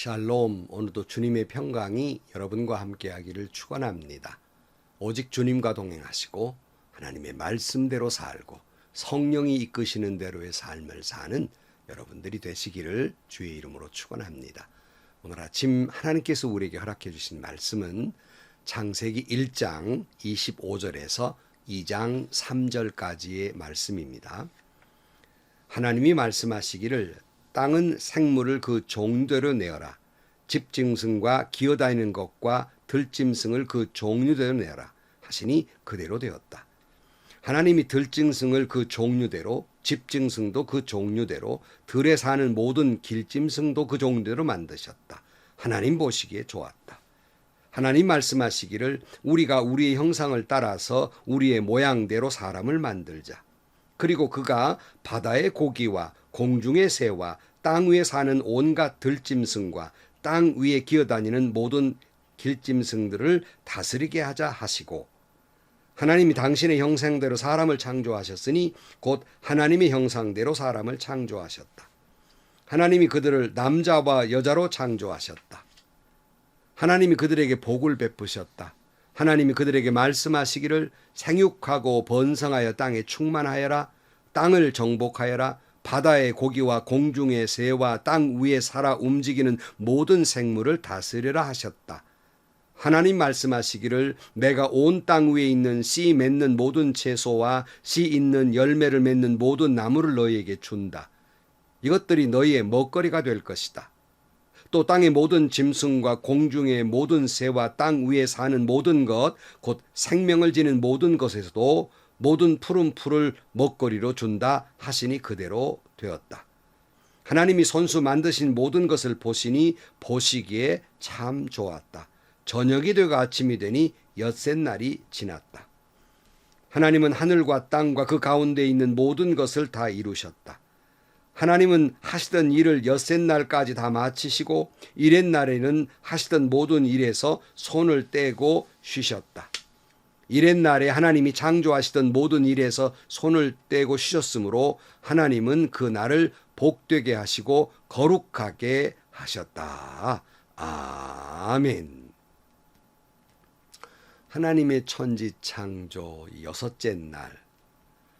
샬롬, 오늘도 주님의 평강이 여러분과 함께하기를 축원합니다. 오직 주님과 동행하시고 하나님의 말씀대로 살고 성령이 이끄시는 대로의 삶을 사는 여러분들이 되시기를 주의 이름으로 축원합니다. 오늘 아침 하나님께서 우리에게 허락해 주신 말씀은 창세기 1장 25절에서 2장 3절까지의 말씀입니다. 하나님이 말씀하시기를 땅은 생물을 그 종대로 내어라. 집짐승과 기어다니는 것과 들짐승을 그 종류대로 내어라 하시니 그대로 되었다. 하나님이 들짐승을 그 종류대로, 집짐승도 그 종류대로, 들에 사는 모든 길짐승도 그 종류대로 만드셨다. 하나님 보시기에 좋았다. 하나님 말씀하시기를 우리가 우리의 형상을 따라서 우리의 모양대로 사람을 만들자. 그리고 그가 바다의 고기와 공중의 새와 땅 위에 사는 온갖 들짐승과 땅 위에 기어다니는 모든 길짐승들을 다스리게 하자 하시고, 하나님이 당신의 형상대로 사람을 창조하셨으니 곧 하나님의 형상대로 사람을 창조하셨다. 하나님이 그들을 남자와 여자로 창조하셨다. 하나님이 그들에게 복을 베푸셨다. 하나님이 그들에게 말씀하시기를 생육하고 번성하여 땅에 충만하여라. 땅을 정복하여라. 바다의 고기와 공중의 새와 땅 위에 살아 움직이는 모든 생물을 다스리라 하셨다. 하나님 말씀하시기를 내가 온 땅 위에 있는 씨 맺는 모든 채소와 씨 있는 열매를 맺는 모든 나무를 너희에게 준다. 이것들이 너희의 먹거리가 될 것이다. 또 땅의 모든 짐승과 공중의 모든 새와 땅 위에 사는 모든 것, 곧 생명을 지닌 모든 것에서도 모든 푸른 풀을 먹거리로 준다 하시니 그대로 되었다. 하나님이 손수 만드신 모든 것을 보시니 보시기에 참 좋았다. 저녁이 되고 아침이 되니 엿새 날이 지났다. 하나님은 하늘과 땅과 그 가운데 있는 모든 것을 다 이루셨다. 하나님은 하시던 일을 엿새 날까지 다 마치시고 이렛 날에는 하시던 모든 일에서 손을 떼고 쉬셨다. 이렛 날에 하나님이 창조하시던 모든 일에서 손을 떼고 쉬셨으므로 하나님은 그 날을 복되게 하시고 거룩하게 하셨다. 아멘. 하나님의 천지 창조 여섯째 날,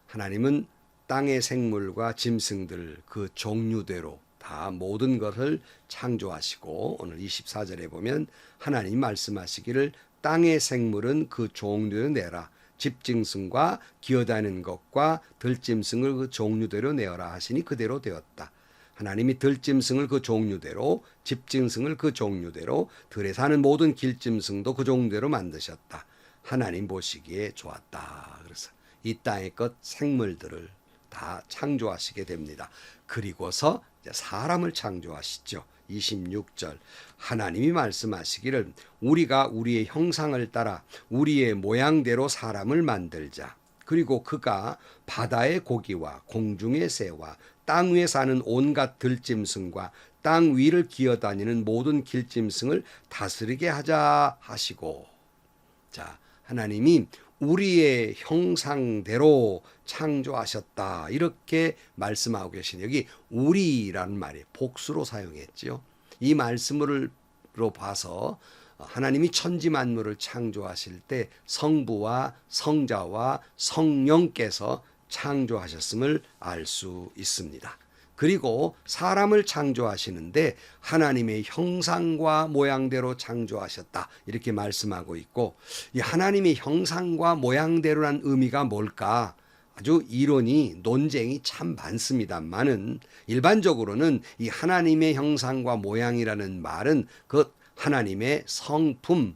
하나님은 땅의 생물과 짐승들 그 종류대로 다 모든 것을 창조하시고, 오늘 24절에 보면 하나님 말씀하시기를 땅의 생물은 그 종류대로 내라. 집짐승과 기어다니는 것과 들짐승을 그 종류대로 내어라 하시니 그대로 되었다. 하나님이 들짐승을 그 종류대로, 집짐승을 그 종류대로, 들에 사는 모든 길짐승도 그 종류대로 만드셨다. 하나님 보시기에 좋았다. 그래서 이 땅의 것 생물들을 다 창조하시게 됩니다. 그리고서 사람을 창조하시죠. 26절 하나님이 말씀하시기를 우리가 우리의 형상을 따라 우리의 모양대로 사람을 만들자. 그리고 그가 바다의 고기와 공중의 새와 땅 위에 사는 온갖 들짐승과 땅 위를 기어다니는 모든 길짐승을 다스리게 하자 하시고, 자, 하나님이 우리의 형상대로 창조하셨다 이렇게 말씀하고 계신, 여기 우리라는 말이 복수로 사용했지요. 이 말씀으로 봐서 하나님이 천지 만물을 창조하실 때 성부와 성자와 성령께서 창조하셨음을 알 수 있습니다. 그리고 사람을 창조하시는데 하나님의 형상과 모양대로 창조하셨다 이렇게 말씀하고 있고, 이 하나님의 형상과 모양대로란 의미가 뭘까? 아주 이론이 논쟁이 참 많습니다만은 일반적으로는 이 하나님의 형상과 모양이라는 말은 그 하나님의 성품대로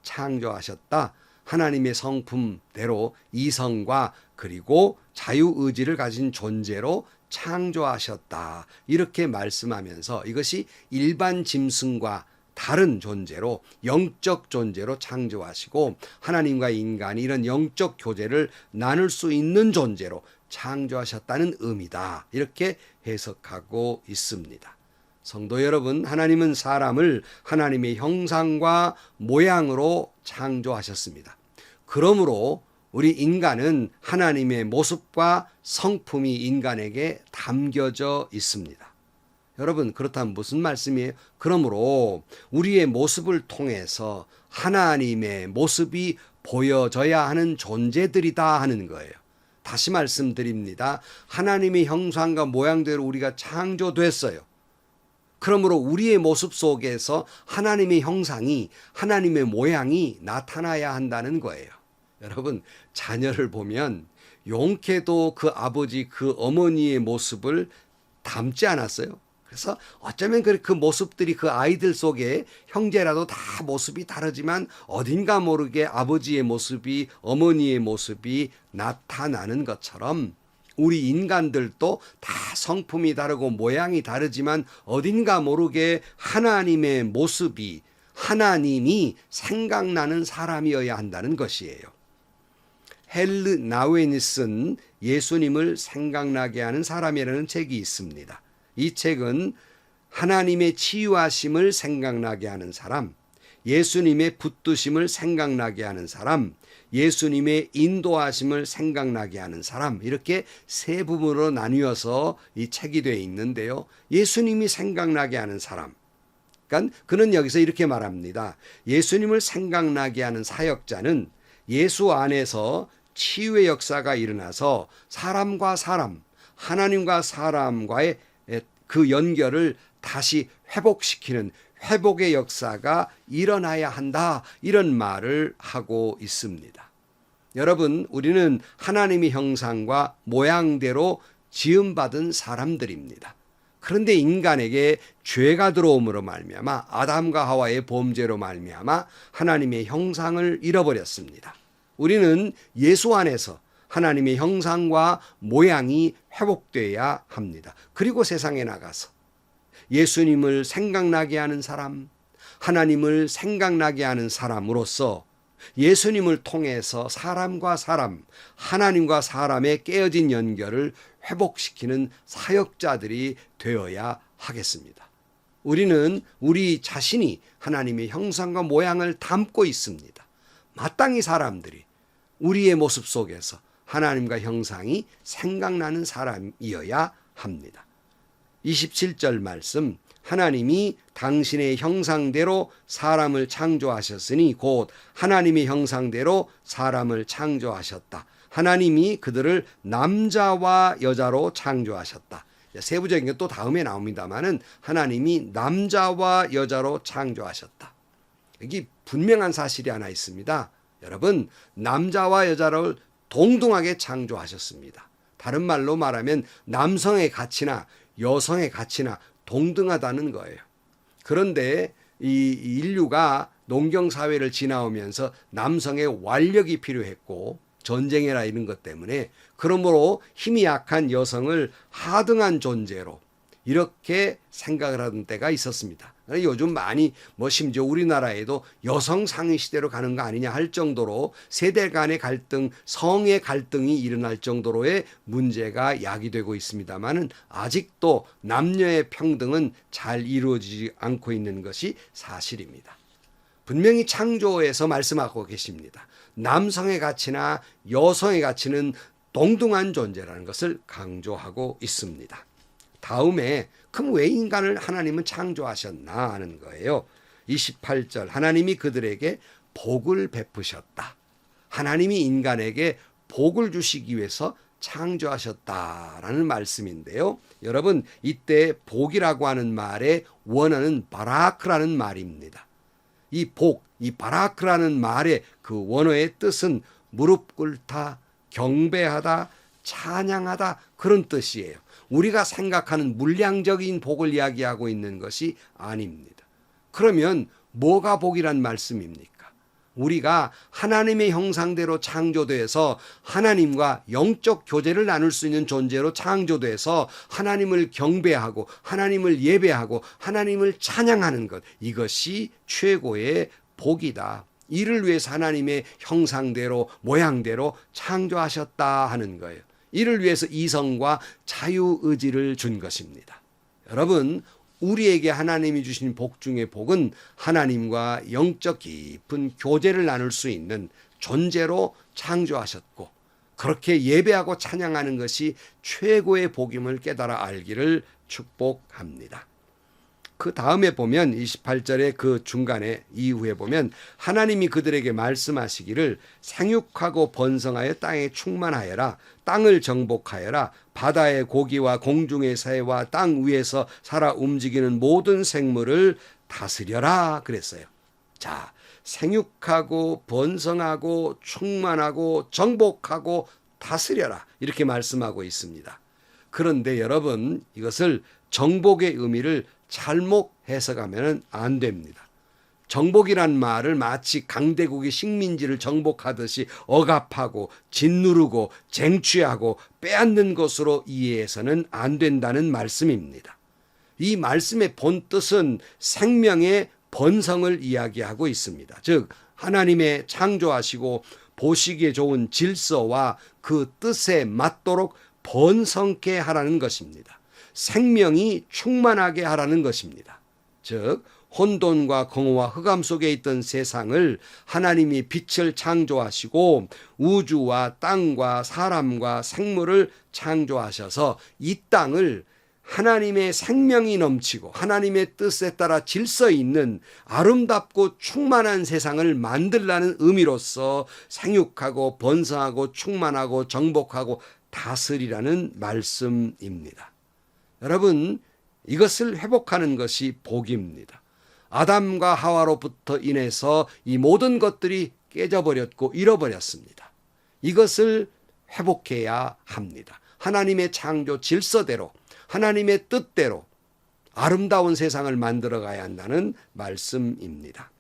창조하셨다. 하나님의 성품대로 이성과 그리고 자유의지를 가진 존재로 창조하셨다 이렇게 말씀하면서 이것이 일반 짐승과 다른 존재로 영적 존재로 창조하시고 하나님과 인간이 이런 영적 교제를 나눌 수 있는 존재로 창조하셨다는 의미다 이렇게 해석하고 있습니다. 성도 여러분, 하나님은 사람을 하나님의 형상과 모양으로 창조하셨습니다. 그러므로 우리 인간은 하나님의 모습과 성품이 인간에게 담겨져 있습니다. 여러분, 그렇다면 무슨 말씀이에요? 그러므로 우리의 모습을 통해서 하나님의 모습이 보여져야 하는 존재들이다 하는 거예요. 다시 말씀드립니다. 하나님의 형상과 모양대로 우리가 창조됐어요. 그러므로 우리의 모습 속에서 하나님의 형상이, 하나님의 모양이 나타나야 한다는 거예요. 여러분, 자녀를 보면 용케도 그 아버지, 그 어머니의 모습을 닮지 않았어요. 그래서 어쩌면 그 모습들이 그 아이들 속에 형제라도 다 모습이 다르지만 어딘가 모르게 아버지의 모습이, 어머니의 모습이 나타나는 것처럼 우리 인간들도 다 성품이 다르고 모양이 다르지만 어딘가 모르게 하나님의 모습이, 하나님이 생각나는 사람이어야 한다는 것이에요. 헬르 나우엔이 쓴 예수님을 생각나게 하는 사람이라는 책이 있습니다. 이 책은 하나님의 치유하심을 생각나게 하는 사람, 예수님의 붙드심을 생각나게 하는 사람, 예수님의 인도하심을 생각나게 하는 사람, 이렇게 세 부분으로 나뉘어서 이 책이 되어 있는데요. 예수님이 생각나게 하는 사람, 그러니까 그는 여기서 이렇게 말합니다. 예수님을 생각나게 하는 사역자는 예수 안에서 치유의 역사가 일어나서 사람과 사람, 하나님과 사람과의 그 연결을 다시 회복시키는 회복의 역사가 일어나야 한다, 이런 말을 하고 있습니다. 여러분, 우리는 하나님의 형상과 모양대로 지음받은 사람들입니다. 그런데 인간에게 죄가 들어옴으로 말미암아, 아담과 하와의 범죄로 말미암아 하나님의 형상을 잃어버렸습니다. 우리는 예수 안에서 하나님의 형상과 모양이 회복되어야 합니다. 그리고 세상에 나가서 예수님을 생각나게 하는 사람, 하나님을 생각나게 하는 사람으로서 예수님을 통해서 사람과 사람, 하나님과 사람의 깨어진 연결을 회복시키는 사역자들이 되어야 하겠습니다. 우리는 우리 자신이 하나님의 형상과 모양을 담고 있습니다. 마땅히 사람들이 우리의 모습 속에서 하나님과 형상이 생각나는 사람이어야 합니다. 27절 말씀, 하나님이 당신의 형상대로 사람을 창조하셨으니 곧 하나님의 형상대로 사람을 창조하셨다. 하나님이 그들을 남자와 여자로 창조하셨다. 세부적인 게 또 다음에 나옵니다만은 하나님이 남자와 여자로 창조하셨다. 여기 분명한 사실이 하나 있습니다. 여러분, 남자와 여자를 동등하게 창조하셨습니다. 다른 말로 말하면 남성의 가치나 여성의 가치나 동등하다는 거예요. 그런데 이 인류가 농경사회를 지나오면서 남성의 완력이 필요했고 전쟁이나 이런 것 때문에 그러므로 힘이 약한 여성을 하등한 존재로 이렇게 생각을 하던 때가 있었습니다. 요즘 많이 심지어 우리나라에도 여성 상위 시대로 가는 거 아니냐 할 정도로 세대 간의 갈등, 성의 갈등이 일어날 정도로의 문제가 야기되고 있습니다만은 아직도 남녀의 평등은 잘 이루어지지 않고 있는 것이 사실입니다. 분명히 창조에서 말씀하고 계십니다. 남성의 가치나 여성의 가치는 동등한 존재라는 것을 강조하고 있습니다. 다음에 그럼 왜 인간을 하나님은 창조하셨나 하는 거예요. 28절, 하나님이 그들에게 복을 베푸셨다. 하나님이 인간에게 복을 주시기 위해서 창조하셨다라는 말씀인데요. 여러분, 이때 복이라고 하는 말의 원어는 바라크라는 말입니다. 이 복, 이 바라크라는 말의 그 원어의 뜻은 무릎 꿇다, 경배하다, 찬양하다, 그런 뜻이에요. 우리가 생각하는 물량적인 복을 이야기하고 있는 것이 아닙니다. 그러면 뭐가 복이란 말씀입니까? 우리가 하나님의 형상대로 창조돼서 하나님과 영적 교제를 나눌 수 있는 존재로 창조돼서 하나님을 경배하고 하나님을 예배하고 하나님을 찬양하는 것, 이것이 최고의 복이다. 이를 위해서 하나님의 형상대로 모양대로 창조하셨다 하는 거예요. 이를 위해서 이성과 자유의지를 준 것입니다. 여러분, 우리에게 하나님이 주신 복 중의 복은 하나님과 영적 깊은 교제를 나눌 수 있는 존재로 창조하셨고, 그렇게 예배하고 찬양하는 것이 최고의 복임을 깨달아 알기를 축복합니다. 그 다음에 보면 28절의 그 중간에 이후에 보면 하나님이 그들에게 말씀하시기를 생육하고 번성하여 땅에 충만하여라. 땅을 정복하여라. 바다의 고기와 공중의 새와 땅 위에서 살아 움직이는 모든 생물을 다스려라 그랬어요. 자, 생육하고 번성하고 충만하고 정복하고 다스려라 이렇게 말씀하고 있습니다. 그런데 여러분, 이것을 정복의 의미를 잘못 해석하면 안 됩니다. 정복이란 말을 마치 강대국이 식민지를 정복하듯이 억압하고 짓누르고 쟁취하고 빼앗는 것으로 이해해서는 안 된다는 말씀입니다. 이 말씀의 본뜻은 생명의 번성을 이야기하고 있습니다. 즉 하나님의 창조하시고 보시기에 좋은 질서와 그 뜻에 맞도록 번성케 하라는 것입니다. 생명이 충만하게 하라는 것입니다. 즉 혼돈과 공허와 흑암 속에 있던 세상을 하나님이 빛을 창조하시고 우주와 땅과 사람과 생물을 창조하셔서 이 땅을 하나님의 생명이 넘치고 하나님의 뜻에 따라 질서 있는 아름답고 충만한 세상을 만들라는 의미로서 생육하고 번성하고 충만하고 정복하고 다스리라는 말씀입니다. 여러분, 이것을 회복하는 것이 복입니다. 아담과 하와로부터 인해서 이 모든 것들이 깨져버렸고 잃어버렸습니다. 이것을 회복해야 합니다. 하나님의 창조 질서대로 하나님의 뜻대로 아름다운 세상을 만들어 가야 한다는 말씀입니다.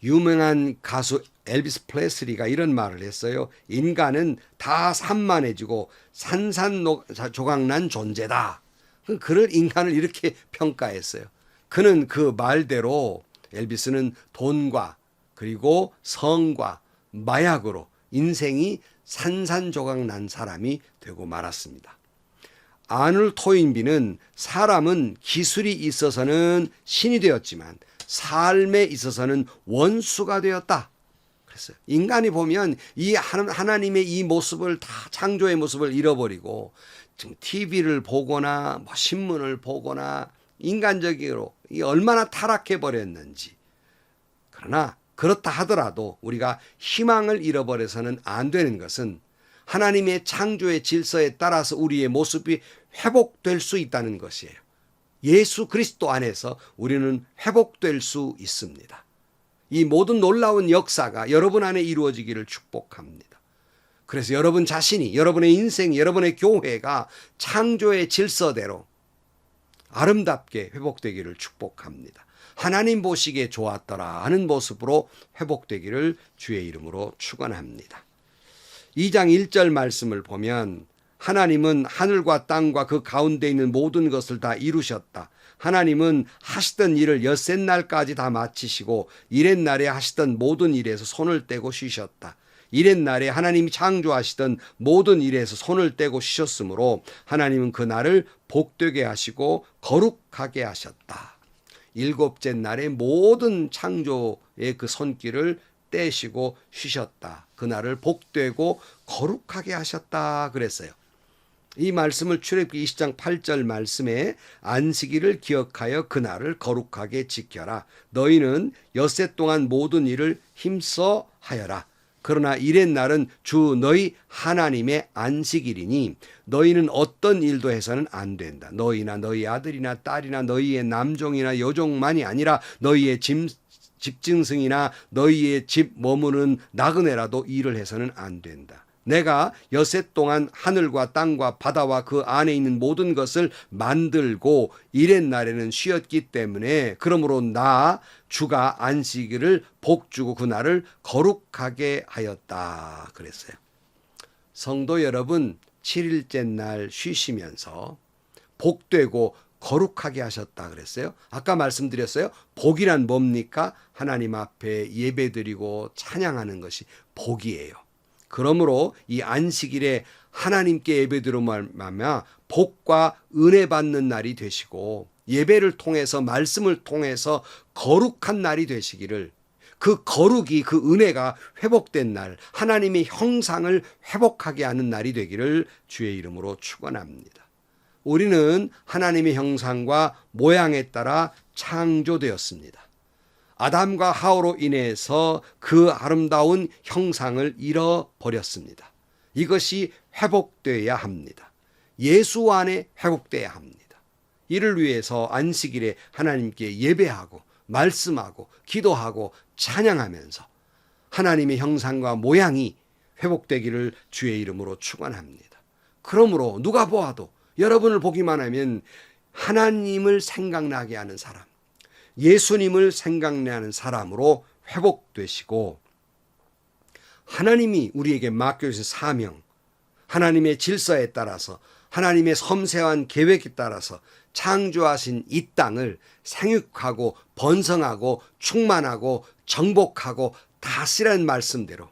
유명한 가수 엘비스 프레슬리가 이런 말을 했어요. 인간은 다 산만해지고 산산조각난 존재다. 그를 인간을 이렇게 평가했어요. 그는 그 말대로 엘비스는 돈과 그리고 성과 마약으로 인생이 산산조각난 사람이 되고 말았습니다. 아놀드 토인비는 사람은 기술이 있어서는 신이 되었지만 삶에 있어서는 원수가 되었다 그랬어요. 인간이 보면 이 하나님의 이 모습을 다 창조의 모습을 잃어버리고 지금 TV를 보거나 뭐 신문을 보거나 인간적으로 얼마나 타락해 버렸는지. 그러나 그렇다 하더라도 우리가 희망을 잃어버려서는 안 되는 것은 하나님의 창조의 질서에 따라서 우리의 모습이 회복될 수 있다는 것이에요. 예수 그리스도 안에서 우리는 회복될 수 있습니다. 이 모든 놀라운 역사가 여러분 안에 이루어지기를 축복합니다. 그래서 여러분 자신이, 여러분의 인생이, 여러분의 교회가 창조의 질서대로 아름답게 회복되기를 축복합니다. 하나님 보시기에 좋았더라 하는 모습으로 회복되기를 주의 이름으로 축원합니다. 2장 1절 말씀을 보면 하나님은 하늘과 땅과 그 가운데 있는 모든 것을 다 이루셨다. 하나님은 하시던 일을 엿새날까지 다 마치시고 이렛날에 하시던 모든 일에서 손을 떼고 쉬셨다. 이렛날에 하나님이 창조하시던 모든 일에서 손을 떼고 쉬셨으므로 하나님은 그 날을 복되게 하시고 거룩하게 하셨다. 일곱째 날에 모든 창조의 그 손길을 떼시고 쉬셨다. 그날을 복되고 거룩하게 하셨다 그랬어요. 이 말씀을 출애굽기 20장 8절 말씀에 안식일을 기억하여 그날을 거룩하게 지켜라. 너희는 엿새 동안 모든 일을 힘써 하여라. 그러나 이렛날은 주 너희 하나님의 안식일이니 너희는 어떤 일도 해서는 안 된다. 너희나 너희 아들이나 딸이나 너희의 남종이나 여종만이 아니라 너희의 집짐승이나 너희의 집 머무는 나그네라도 일을 해서는 안 된다. 내가 엿새 동안 하늘과 땅과 바다와 그 안에 있는 모든 것을 만들고 이렛날에는 쉬었기 때문에 그러므로 나 주가 안식일을 복주고 그날을 거룩하게 하였다 그랬어요. 성도 여러분, 7일째 날 쉬시면서 복되고 거룩하게 하셨다 그랬어요. 아까 말씀드렸어요. 복이란 뭡니까? 하나님 앞에 예배드리고 찬양하는 것이 복이에요. 그러므로 이 안식일에 하나님께 예배드려 말미암아 복과 은혜 받는 날이 되시고 예배를 통해서 말씀을 통해서 거룩한 날이 되시기를, 그 거룩이, 그 은혜가 회복된 날, 하나님의 형상을 회복하게 하는 날이 되기를 주의 이름으로 축원합니다. 우리는 하나님의 형상과 모양에 따라 창조되었습니다. 아담과 하와로 인해서 그 아름다운 형상을 잃어버렸습니다. 이것이 회복되어야 합니다. 예수 안에 회복되어야 합니다. 이를 위해서 안식일에 하나님께 예배하고 말씀하고 기도하고 찬양하면서 하나님의 형상과 모양이 회복되기를 주의 이름으로 축원합니다. 그러므로 누가 보아도 여러분을 보기만 하면 하나님을 생각나게 하는 사람, 예수님을 생각나는 사람으로 회복되시고, 하나님이 우리에게 맡겨주신 사명, 하나님의 질서에 따라서 하나님의 섬세한 계획에 따라서 창조하신 이 땅을 생육하고 번성하고 충만하고 정복하고 다스리라는 말씀대로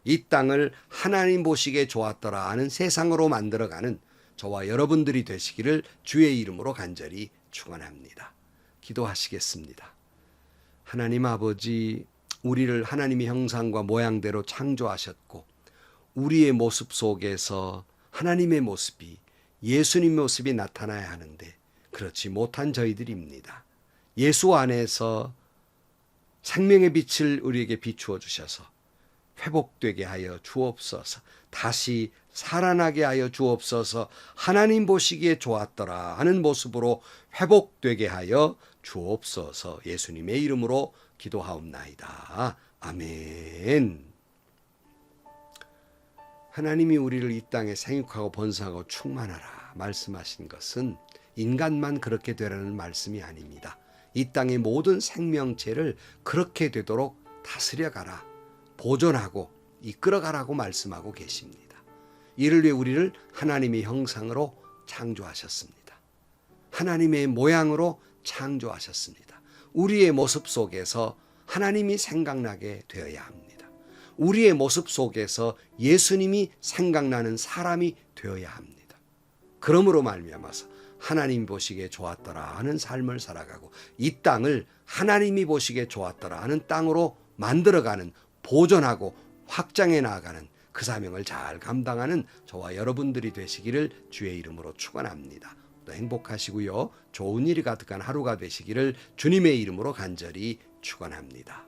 이 땅을 하나님 보시기에 좋았더라 하는 세상으로 만들어가는 저와 여러분들이 되시기를 주의 이름으로 간절히 축원합니다. 기도하시겠습니다. 하나님 아버지, 우리를 하나님의 형상과 모양대로 창조하셨고 우리의 모습 속에서 하나님의 모습이, 예수님 모습이 나타나야 하는데 그렇지 못한 저희들입니다. 예수 안에서 생명의 빛을 우리에게 비추어 주셔서 회복되게 하여 주옵소서. 다시 살아나게 하여 주옵소서. 하나님 보시기에 좋았더라 하는 모습으로 회복되게 하여 주옵소서. 예수님의 이름으로 기도하옵나이다. 아멘. 하나님이 우리를 이 땅에 생육하고 번성하고 충만하라 말씀하신 것은 인간만 그렇게 되라는 말씀이 아닙니다. 이 땅의 모든 생명체를 그렇게 되도록 다스려가라, 보존하고 이끌어가라고 말씀하고 계십니다. 이를 위해 우리를 하나님의 형상으로 창조하셨습니다. 하나님의 모양으로 창조하셨습니다. 우리의 모습 속에서 하나님이 생각나게 되어야 합니다. 우리의 모습 속에서 예수님이 생각나는 사람이 되어야 합니다. 그러므로 말미암아서 하나님 보시기에 좋았더라 하는 삶을 살아가고 이 땅을 하나님이 보시기에 좋았더라 하는 땅으로 만들어가는, 보존하고 확장해 나아가는 그 사명을 잘 감당하는 저와 여러분들이 되시기를 주의 이름으로 축원합니다. 또 행복하시고요, 좋은 일이 가득한 하루가 되시기를 주님의 이름으로 간절히 축원합니다.